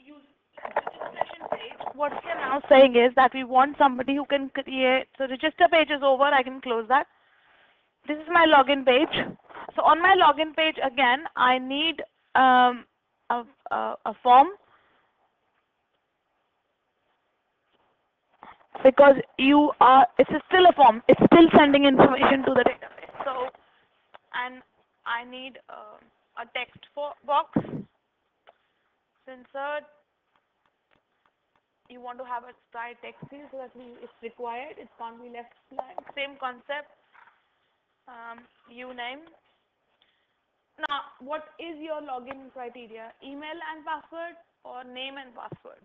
use registration page, what we are now saying is that we want somebody who can create, so register page is over, I can close that. This is my login page. So on my login page again, I need a form, because it's still a form, it's still sending information to the database. So, and I need a text box. So insert, you want to have a sprite text field so that it's required, it can't be left blank. Same concept, uname. Now, what is your login criteria? Email and password or name and password?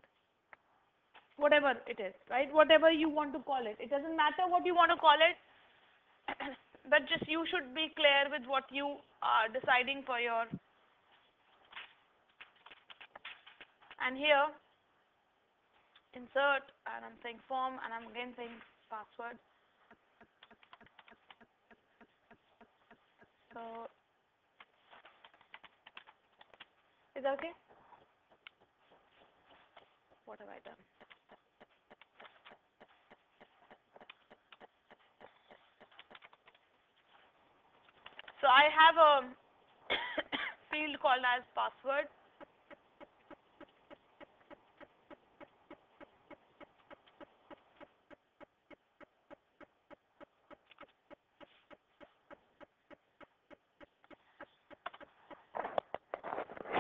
Whatever it is, right? Whatever you want to call it. It doesn't matter what you want to call it, but just you should be clear with what you are deciding for your. And here, insert, and I'm saying form, and I'm again saying password. So, is that okay? What have I done? So I have a field called as password.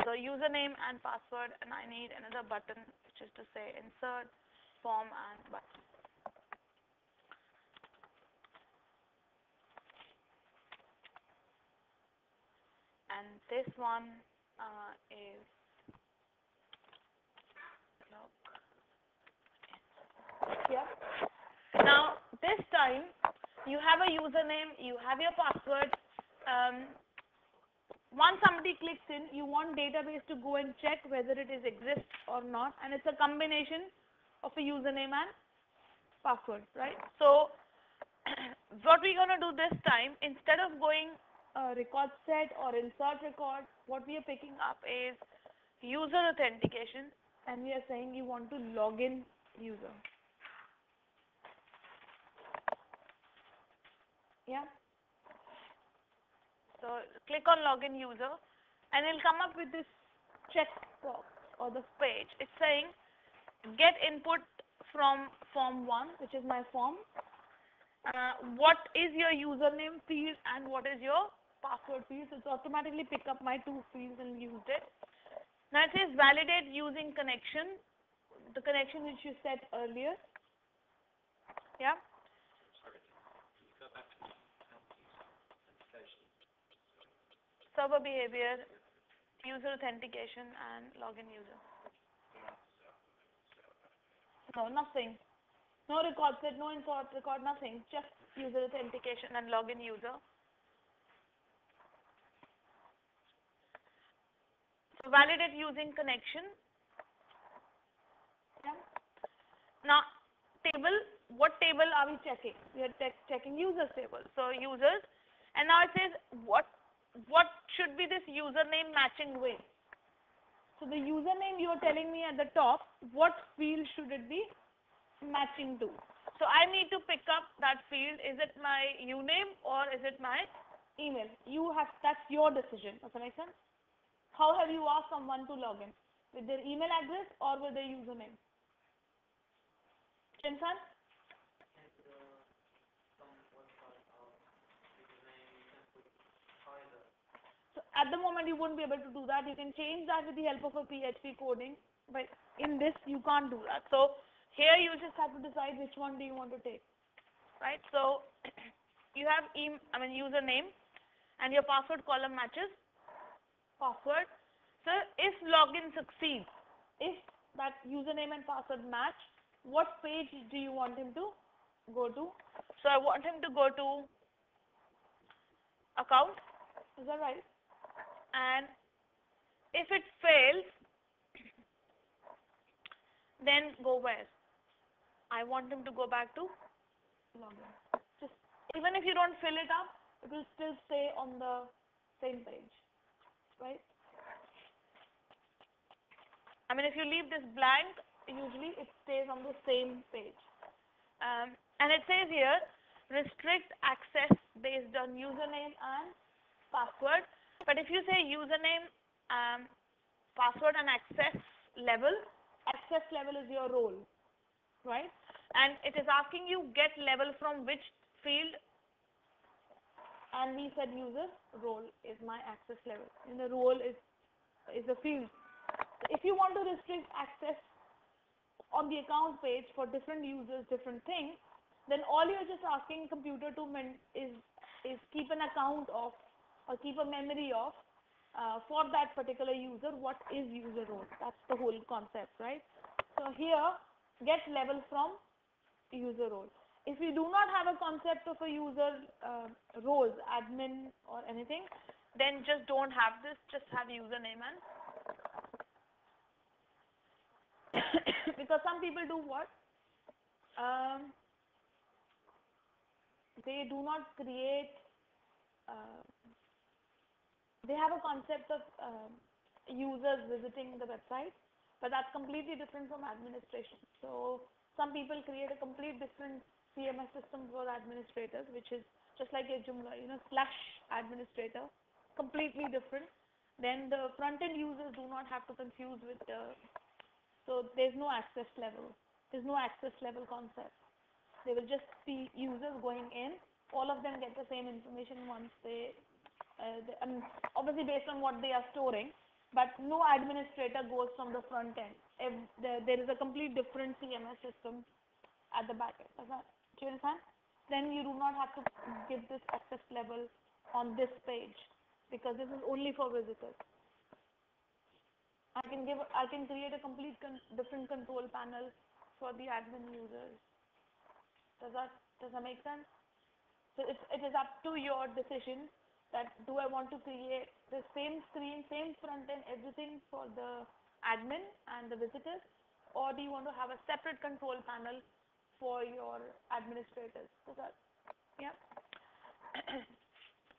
So username and password, and I need another button which is to say insert, form, and button. And this one is log. Yeah. Now this time you have a username, you have your password. Once somebody clicks in, you want database to go and check whether it is exists or not, and it's a combination of a username and password, right? So what we're gonna do this time, instead of going record set or insert record, what we are picking up is user authentication, and we are saying you want to log in user. Yeah. So click on login user, and it'll come up with this check box or the page. It's saying get input from form 1, which is my form. What is your username field and what is your password field? So it's automatically pick up my two fields and used it. Now it says validate using connection, the connection which you set earlier. Yeah. Server behavior, user authentication, and login user. No, nothing. No record set, no insert record, nothing. Just user authentication and login user. So validate using connection. Yeah. Now table, what table are we checking? We are checking users table. So users, and now it says what should be this username matching with. So the username you are telling me at the top, what field should it be matching to? So I need to pick up that field. Is it my uname or is it my email? That's your decision. Does that make sense? How have you asked someone to log in? With their email address or with their username? Chinsan? So at the moment you won't be able to do that. You can change that with the help of a PHP coding, but in this you can't do that. So here you just have to decide which one do you want to take, right? So you have username and your password column matches password. So if login succeeds, if that username and password match, what page do you want him to go to? So I want him to go to account. Is that right? And if it fails, then go where? I want him to go back to login. Just even if you don't fill it up, it will still stay on the same page, right? I mean, if you leave this blank, usually it stays on the same page. And it says here, restrict access based on username and password. But if you say username, password and access level is your role, right? And it is asking you get level from which field, and we said user role is my access level. And the role is a field. So if you want to restrict access on the account page for different users, different things, then all you're just asking computer to is keep an account of, or keep a memory of, for that particular user, what is user role. That's the whole concept, right? So here, get level from user role. If you do not have a concept of a user roles, admin or anything, then just don't have this, just have username and because some people do what? They do not create, they have a concept of users visiting the website, but that's completely different from administration. So some people create a complete different CMS system for administrators, which is just like a Joomla, slash administrator, completely different. Then the front-end users do not have to confuse with so there's no access level. There's no access level concept. They will just see users going in. All of them get the same information once they obviously based on what they are storing, but no administrator goes from the front end. If there is a complete different CMS system at the back end. Do you understand? Then you do not have to give this access level on this page because this is only for visitors. I can create a complete different control panel for the admin users. Does that make sense? So it is up to your decision that do I want to create the same screen, same front end, everything for the admin and the visitors, or do you want to have a separate control panel for your administrators? Does that, yeah?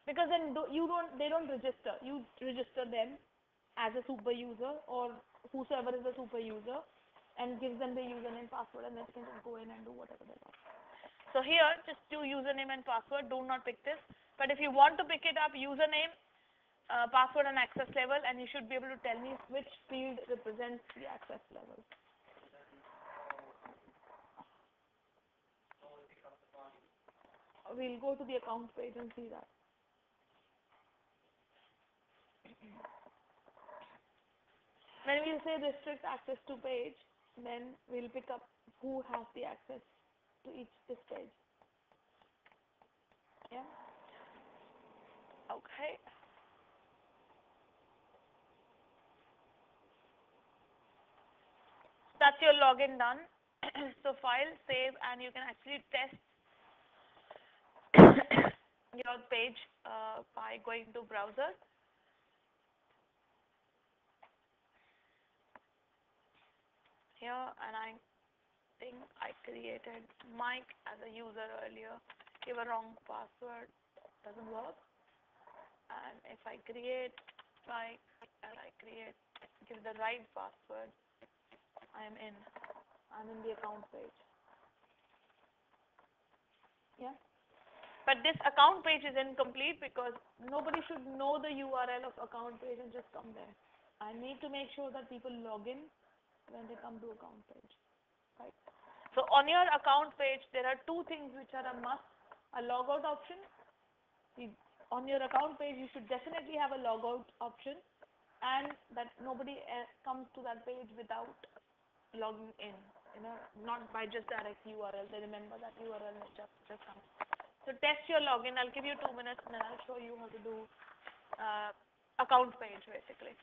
Because then they don't register. You register them as a super user or whosoever is a super user and give them the username, password, and then they can just go in and do whatever they want. So here, just do username and password. Do not pick this. But if you want to pick it up, username, password, and access level, and you should be able to tell me which field represents the access level. We'll go to the account page and see that. When we say restrict access to page, then we'll pick up who has the access to this page. Yeah. Okay. That's your login done. So file, save, and you can actually test your page by going to browser. Here, and I think I created Mike as a user earlier. Give a wrong password, doesn't work. And if I create Mike and give the right password, I'm in the account page. Yeah. But this account page is incomplete because nobody should know the URL of account page and just come there. I need to make sure that people log in when they come to account page, right? So on your account page, there are two things which are a must: a logout option. On your account page, you should definitely have a logout option, and that nobody comes to that page without logging in. Not by just direct URL. They remember that URL and just come. So test your login. I'll give you 2 minutes, and then I'll show you how to do account page basically.